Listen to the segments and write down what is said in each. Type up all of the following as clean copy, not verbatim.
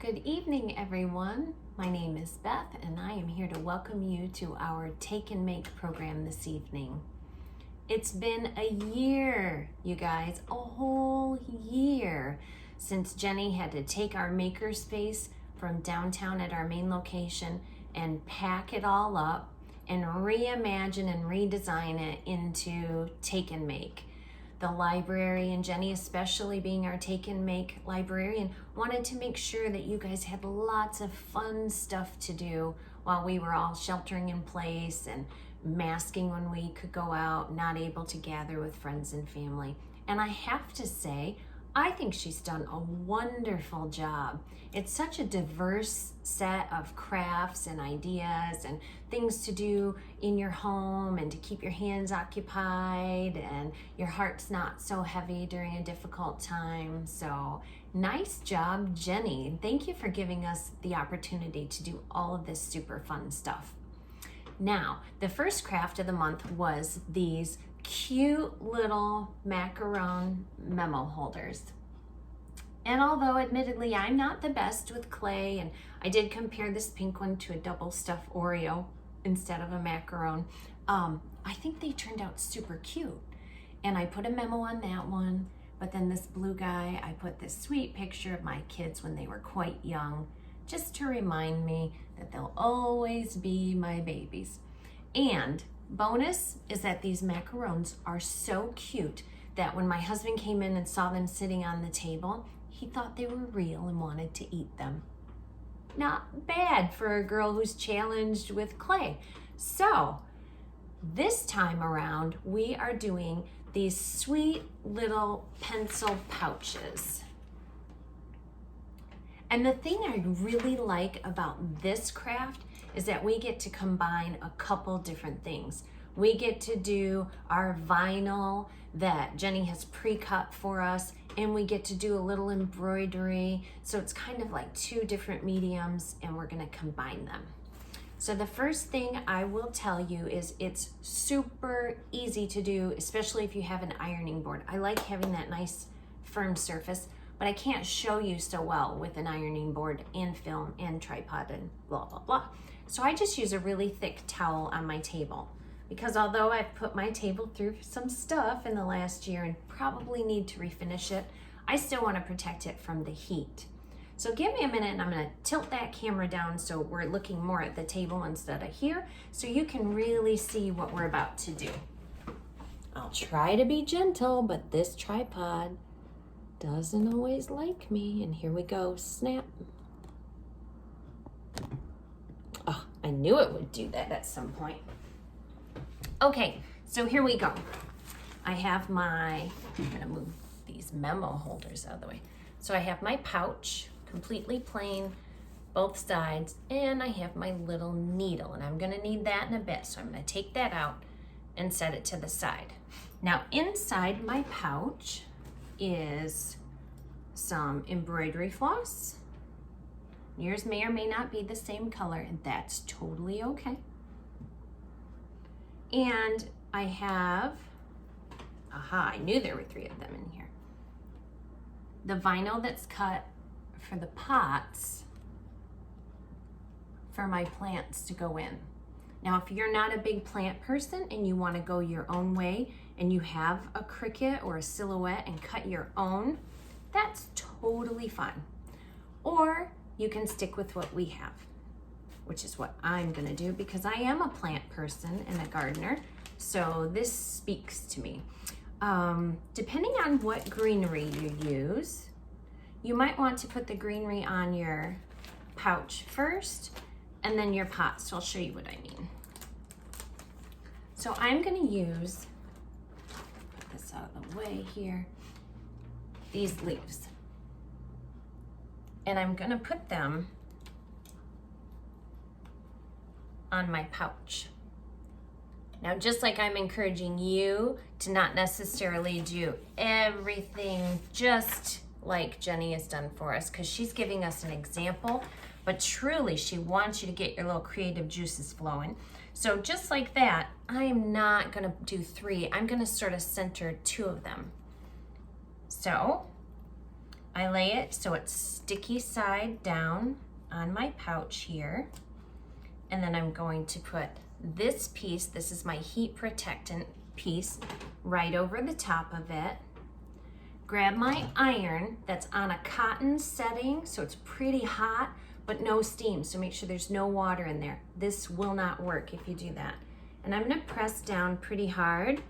Good evening, everyone. My name is Beth, and I am here to welcome you to our Take and Make program this evening. It's been a year, you guys, a whole year since Jenny had to take our makerspace from downtown at our main location and pack it all up and reimagine and redesign it into Take and Make. The library, and Jenny especially being our Take and Make librarian, wanted to make sure that you guys had lots of fun stuff to do while we were all sheltering in place and masking when we could go out, not able to gather with friends and family. And I have to say, I think she's done a wonderful job. It's such a diverse set of crafts and ideas and things to do in your home and to keep your hands occupied and your heart's not so heavy during a difficult time. So nice job, Jenny. Thank you for giving us the opportunity to do all of this super fun stuff. Now, the first craft of the month was these cute little macaron memo holders. And although admittedly I'm not the best with clay, and I did compare this pink one to a double stuffed Oreo instead of a macaron, I think they turned out super cute. And I put a memo on that one, but then this blue guy, I put this sweet picture of my kids when they were quite young, just to remind me that they'll always be my babies. And bonus is that these macarons are so cute that when my husband came in and saw them sitting on the table, he thought they were real and wanted to eat them. Not bad for a girl who's challenged with clay. So this time around, we are doing these sweet little pencil pouches. And the thing I really like about this craft is that we get to combine a couple different things. We get to do our vinyl that Jenny has pre-cut for us, and we get to do a little embroidery. So it's kind of like two different mediums, and we're gonna combine them. So the first thing I will tell you is it's super easy to do, especially if you have an ironing board. I like having that nice firm surface, but I can't show you so well with an ironing board and film and tripod and blah, blah, blah. So I just use a really thick towel on my table, because although I've put my table through some stuff in the last year and probably need to refinish it, I still want to protect it from the heat. So give me a minute and I'm going to tilt that camera down so we're looking more at the table instead of here, so you can really see what we're about to do. I'll try to be gentle, but this tripod doesn't always like me. And here we go, snap. Oh, I knew it would do that at some point. Okay, so here we go. I have I'm gonna move these memo holders out of the way. So I have my pouch, completely plain, both sides, and I have my little needle, and I'm gonna need that in a bit. So I'm gonna take that out and set it to the side. Now inside my pouch is some embroidery floss. Yours may or may not be the same color, and that's totally okay. And I have, I knew there were 3 of them in here. The vinyl that's cut for the pots for my plants to go in. Now, if you're not a big plant person and you want to go your own way and you have a Cricut or a Silhouette and cut your own, that's totally fine. Or you can stick with what we have, which is what I'm gonna do because I am a plant person and a gardener, so this speaks to me. Depending on what greenery you use, you might want to put the greenery on your pouch first and then your pot, so I'll show you what I mean. So I'm gonna use, put this out of the way here, these leaves. And I'm gonna put them on my pouch. Now, just like I'm encouraging you to not necessarily do everything just like Jenny has done for us, because she's giving us an example, but truly she wants you to get your little creative juices flowing. So just like that, I am not gonna do 3. I'm gonna sort of center 2 of them. So I lay it so it's sticky side down on my pouch here. And then I'm going to put this piece, this is my heat protectant piece, right over the top of it. Grab my iron that's on a cotton setting, so it's pretty hot, but no steam, so make sure there's no water in there. This will not work if you do that. And I'm gonna press down pretty hard,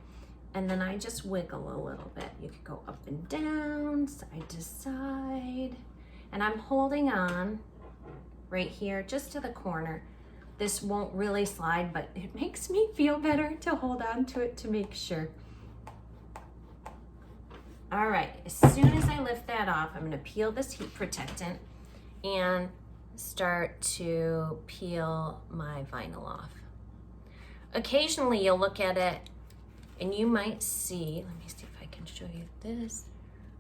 and then I just wiggle a little bit. You could go up and down, side to side. And I'm holding on right here, just to the corner. This won't really slide, but it makes me feel better to hold on to it to make sure. All right, as soon as I lift that off, I'm gonna peel this heat protectant and start to peel my vinyl off. Occasionally you'll look at it and you might see, let me see if I can show you this.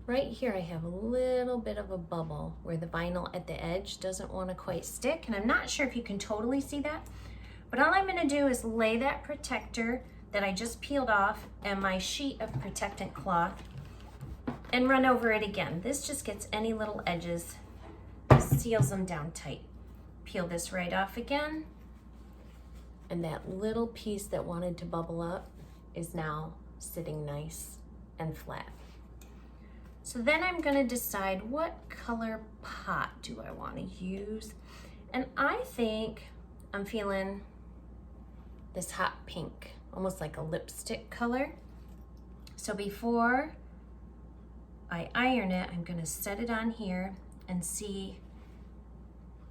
Right here I have a little bit of a bubble where the vinyl at the edge doesn't want to quite stick, and I'm not sure if you can totally see that, but all I'm gonna do is lay that protector that I just peeled off and my sheet of protectant cloth and run over it again. This just gets any little edges, seals them down tight. Peel this right off again, and that little piece that wanted to bubble up is now sitting nice and flat. So then I'm gonna decide what color pot do I wanna use. And I think I'm feeling this hot pink, almost like a lipstick color. So before I iron it, I'm gonna set it on here and see,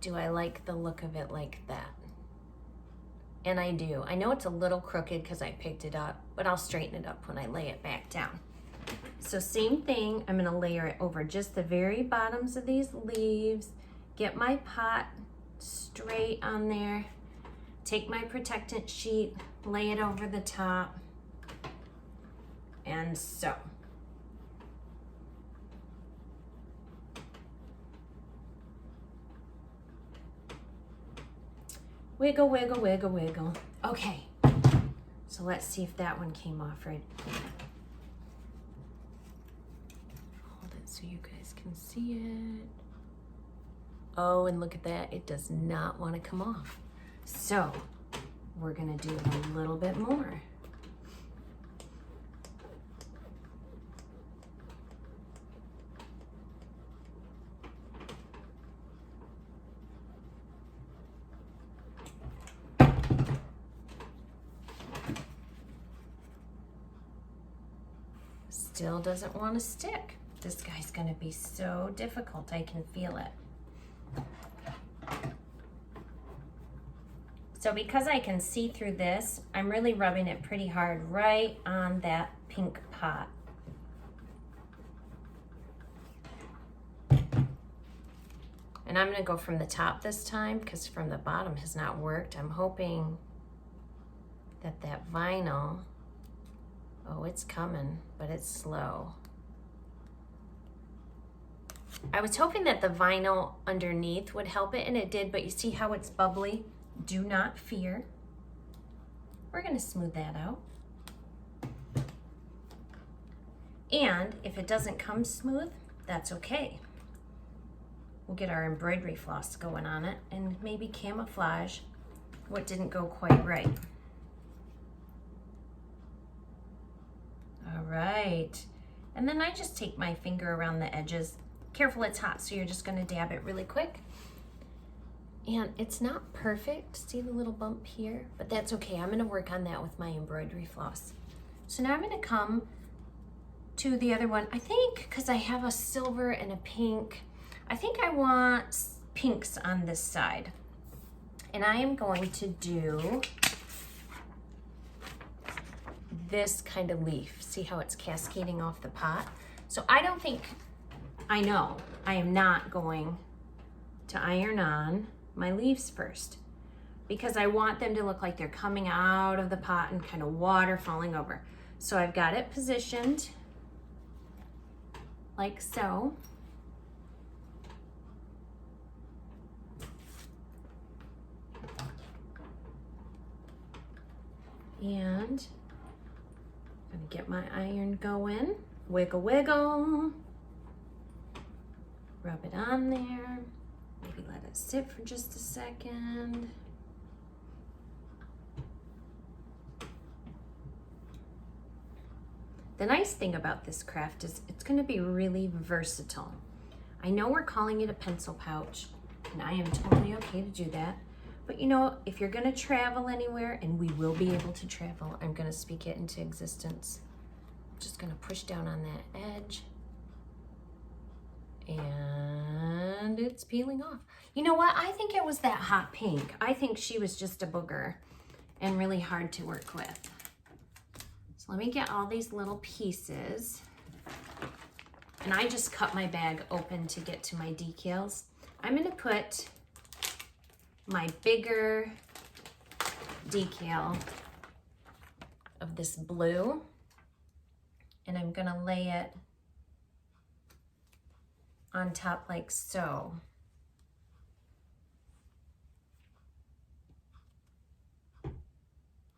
do I like the look of it like that? And I do. I know it's a little crooked because I picked it up, but I'll straighten it up when I lay it back down. So same thing, I'm gonna layer it over just the very bottoms of these leaves, get my pot straight on there, take my protectant sheet, lay it over the top, and sew. Wiggle, wiggle, wiggle, wiggle. Okay, so let's see if that one came off right. Hold it so you guys can see it. Oh, and look at that, it does not want to come off. So we're gonna do a little bit more. Still doesn't want to stick. This guy's gonna be so difficult, I can feel it. So because I can see through this, I'm really rubbing it pretty hard right on that pink pot. And I'm gonna go from the top this time because from the bottom has not worked. I'm hoping that that vinyl, oh, it's coming, but it's slow. I was hoping that the vinyl underneath would help it, and it did, but you see how it's bubbly? Do not fear. We're gonna smooth that out. And if it doesn't come smooth, that's okay. We'll get our embroidery floss going on it and maybe camouflage what didn't go quite right. All right, and then I just take my finger around the edges. Careful, it's hot, so you're just gonna dab it really quick. And it's not perfect, see the little bump here? But that's okay, I'm gonna work on that with my embroidery floss. So now I'm gonna come to the other one. I think, because I have a silver and a pink, I think I want pinks on this side. And I am going to do this kind of leaf. See how it's cascading off the pot? So I don't think, I know, I am not going to iron on my leaves first because I want them to look like they're coming out of the pot and kind of water falling over. So I've got it positioned like so. And I'm gonna get my iron going. Wiggle, wiggle. Rub it on there. Maybe let it sit for just a second. The nice thing about this craft is it's going to be really versatile. I know we're calling it a pencil pouch, and I am totally okay to do that. But you know, if you're going to travel anywhere, and we will be able to travel, I'm going to speak it into existence. I'm just going to push down on that edge. And it's peeling off. You know what? I think it was that hot pink. I think she was just a booger and really hard to work with. So let me get all these little pieces. And I just cut my bag open to get to my decals. I'm going to put my bigger decal of this blue, and I'm going to lay it on top like so.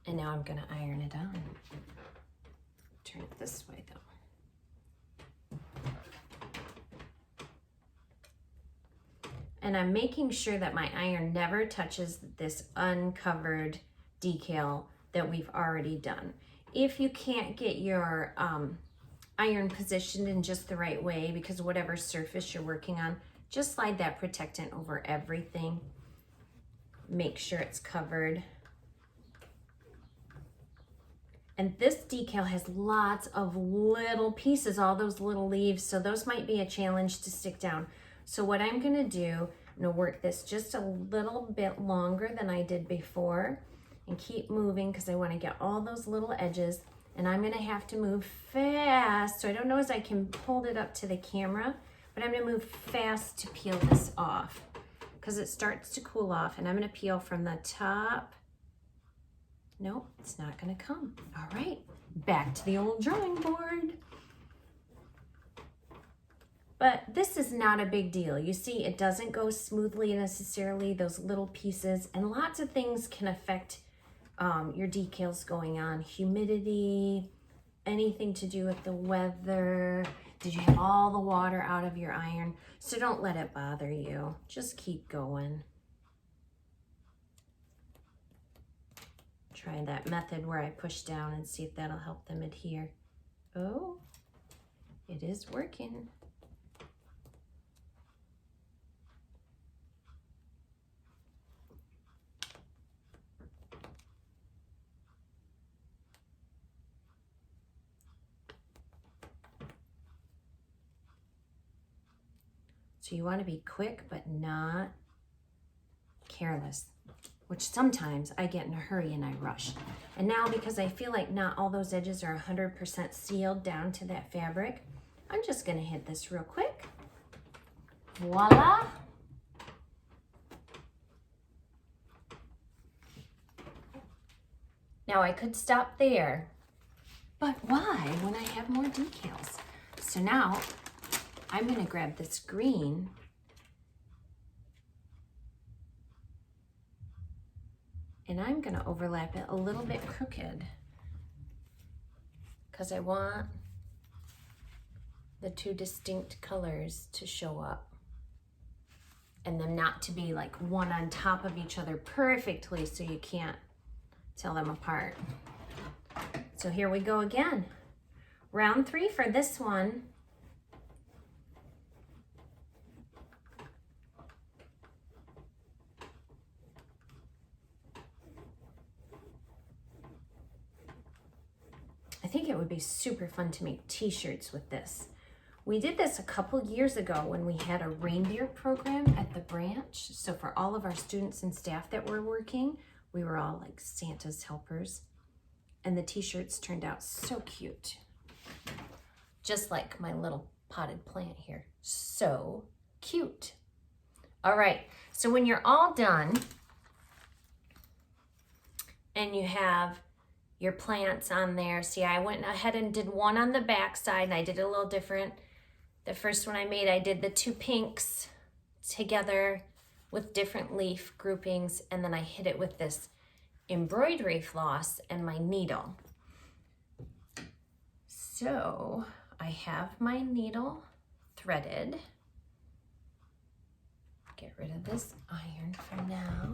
And now I'm going to iron it on. Turn it this way though. And I'm making sure that my iron never touches this uncovered decal that we've already done. If you can't get your iron positioned in just the right way, because whatever surface you're working on, just slide that protectant over everything. Make sure it's covered. And this decal has lots of little pieces, all those little leaves, so those might be a challenge to stick down. So what I'm gonna do, I'm gonna work this just a little bit longer than I did before and keep moving because I wanna get all those little edges, and I'm gonna have to move fast. So I don't know as I can hold it up to the camera, but I'm gonna move fast to peel this off because it starts to cool off, and I'm gonna peel from the top. Nope, it's not gonna come. All right, back to the old drawing board. But this is not a big deal. You see, it doesn't go smoothly necessarily, those little pieces, and lots of things can affect your decals going on. Humidity, anything to do with the weather. Did you have all the water out of your iron? So don't let it bother you. Just keep going. Try that method where I push down and see if that'll help them adhere. Oh, it is working. So you want to be quick, but not careless, which sometimes I get in a hurry and I rush. And now because I feel like not all those edges are 100% sealed down to that fabric, I'm just going to hit this real quick. Voila. Now I could stop there, but why when I have more decals? So now I'm going to grab this green and I'm going to overlap it a little bit crooked because I want the two distinct colors to show up and them not to be like one on top of each other perfectly so you can't tell them apart. So here we go again. Round 3 for this one. I think it would be super fun to make t-shirts with this. We did this a couple years ago when we had a reindeer program at the branch. So for all of our students and staff that were working, we were all like Santa's helpers. And the t-shirts turned out so cute. Just like my little potted plant here. So cute. All right, so when you're all done and you have your plants on there. See, I went ahead and did one on the back side, and I did it a little different. The first one I made, I did the 2 pinks together with different leaf groupings, and then I hit it with this embroidery floss and my needle. So I have my needle threaded, get rid of this iron for now.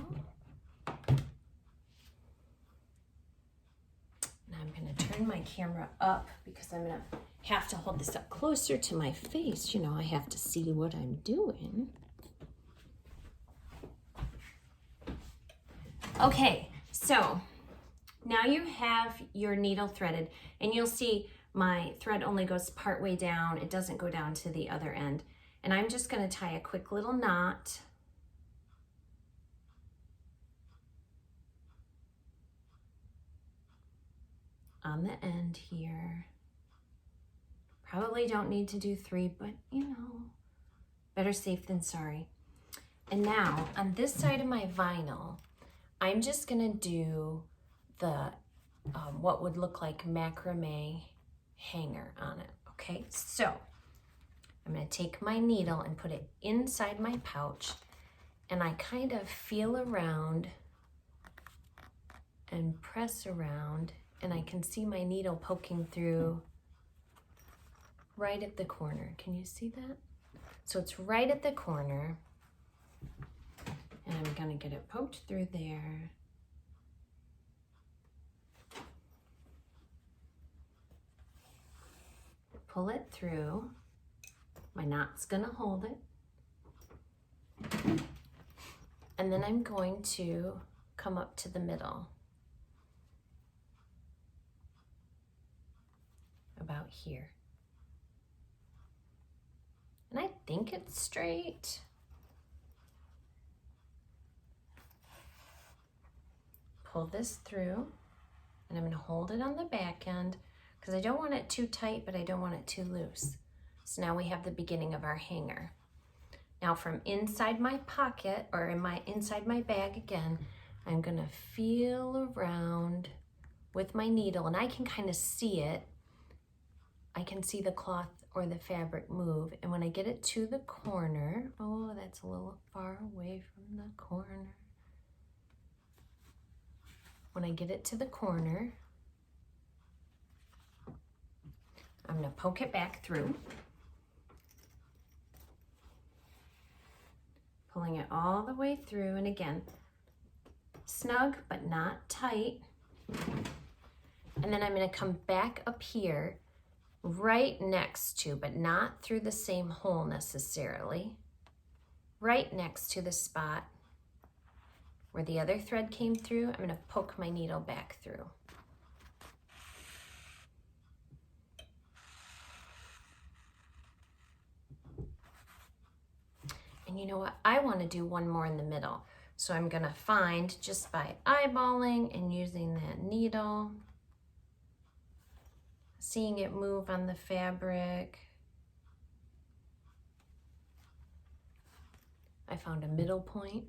And I'm going to turn my camera up because I'm going to have to hold this up closer to my face. You know, I have to see what I'm doing. Okay, so now you have your needle threaded, and you'll see my thread only goes part way down. It doesn't go down to the other end. And I'm just going to tie a quick little knot. On the end here. Probably don't need to do 3, but you know, better safe than sorry. And now on this side of my vinyl, I'm just gonna do the what would look like macrame hanger on it. Okay, so I'm gonna take my needle and put it inside my pouch, and I kind of feel around and press around, and I can see my needle poking through right at the corner. Can you see that? So it's right at the corner, and I'm gonna get it poked through there. Pull it through. My knot's gonna hold it. And then I'm going to come up to the middle. About here. And I think it's straight. Pull this through, and I'm going to hold it on the back end because I don't want it too tight, but I don't want it too loose. So now we have the beginning of our hanger. Now from inside my pocket, or inside my bag again, I'm going to feel around with my needle, and I can kind of see it. I can see the cloth or the fabric move, and when I get it to the corner, oh, that's a little far away from the corner. When I get it to the corner, I'm going to poke it back through, pulling it all the way through, and again, snug but not tight. And then I'm going to come back up here right next to, but not through the same hole necessarily, right next to the spot where the other thread came through. I'm going to poke my needle back through. And you know what? I want to do one more in the middle. So I'm going to find, just by eyeballing and using that needle, seeing it move on the fabric, I found a middle point.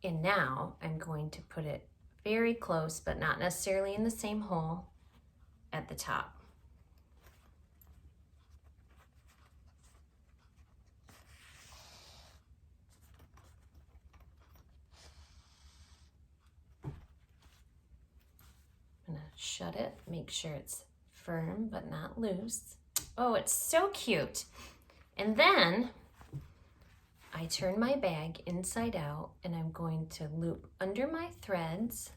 And now I'm going to put it very close, but not necessarily in the same hole, at the top. I'm gonna shut it, make sure it's firm but not loose. Oh, it's so cute. And then I turn my bag inside out, and I'm going to loop under my threads.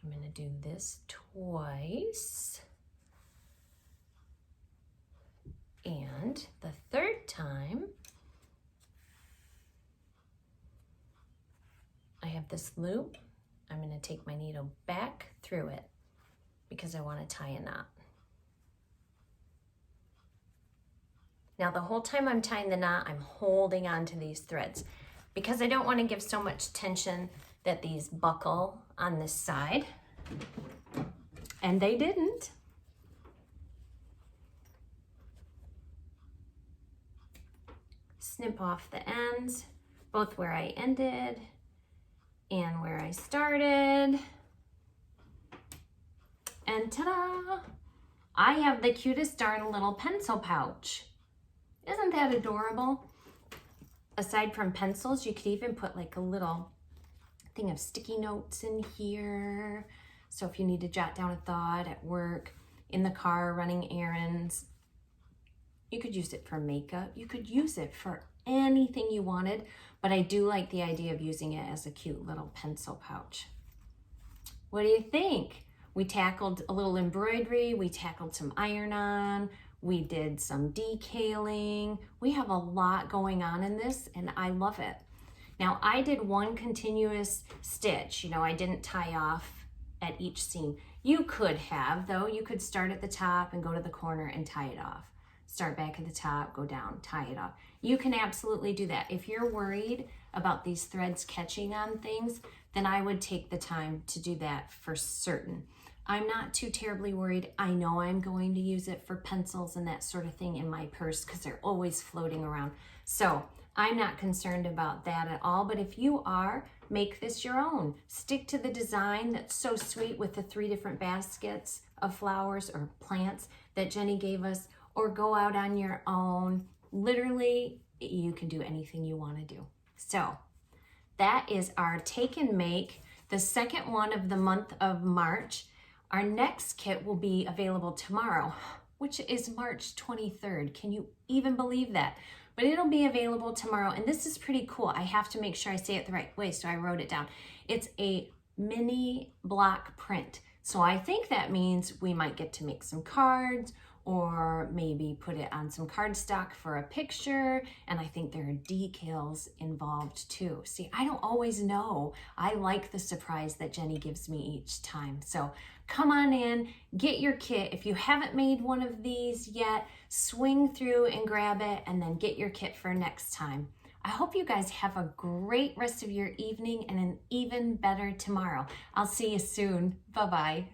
I'm going to do this twice. And the third time, I have this loop. I'm going to take my needle back through it because I want to tie a knot. Now the whole time I'm tying the knot, I'm holding on to these threads because I don't want to give so much tension that these buckle on this side. And they didn't. Snip off the ends, both where I ended and where I started. And ta-da! I have the cutest darn little pencil pouch. Isn't that adorable? Aside from pencils, you could even put like a little thing of sticky notes in here. So if you need to jot down a thought at work, in the car, running errands, you could use it for makeup. You could use it for anything you wanted, but I do like the idea of using it as a cute little pencil pouch. What do you think? We tackled a little embroidery, we tackled some iron-on, we did some decaling. We have a lot going on in this, and I love it. Now, I did one continuous stitch. You know, I didn't tie off at each seam. You could have, though. You could start at the top and go to the corner and tie it off. Start back at the top, go down, tie it off. You can absolutely do that. If you're worried about these threads catching on things, then I would take the time to do that for certain. I'm not too terribly worried. I know I'm going to use it for pencils and that sort of thing in my purse because they're always floating around. So I'm not concerned about that at all. But if you are, make this your own. Stick to the design that's so sweet with the 3 different baskets of flowers or plants that Jenny gave us, or go out on your own. Literally, you can do anything you want to do. So that is our take and make, the second one of the month of March. Our next kit will be available tomorrow, which is March 23rd. Can you even believe that? But it'll be available tomorrow, and this is pretty cool. I have to make sure I say it the right way, so I wrote it down. It's a mini block print. So I think that means we might get to make some cards, or maybe put it on some cardstock for a picture. And I think there are decals involved too. See, I don't always know. I like the surprise that Jenny gives me each time. So come on in, get your kit. If you haven't made one of these yet, swing through and grab it and then get your kit for next time. I hope you guys have a great rest of your evening and an even better tomorrow. I'll see you soon. Bye-bye.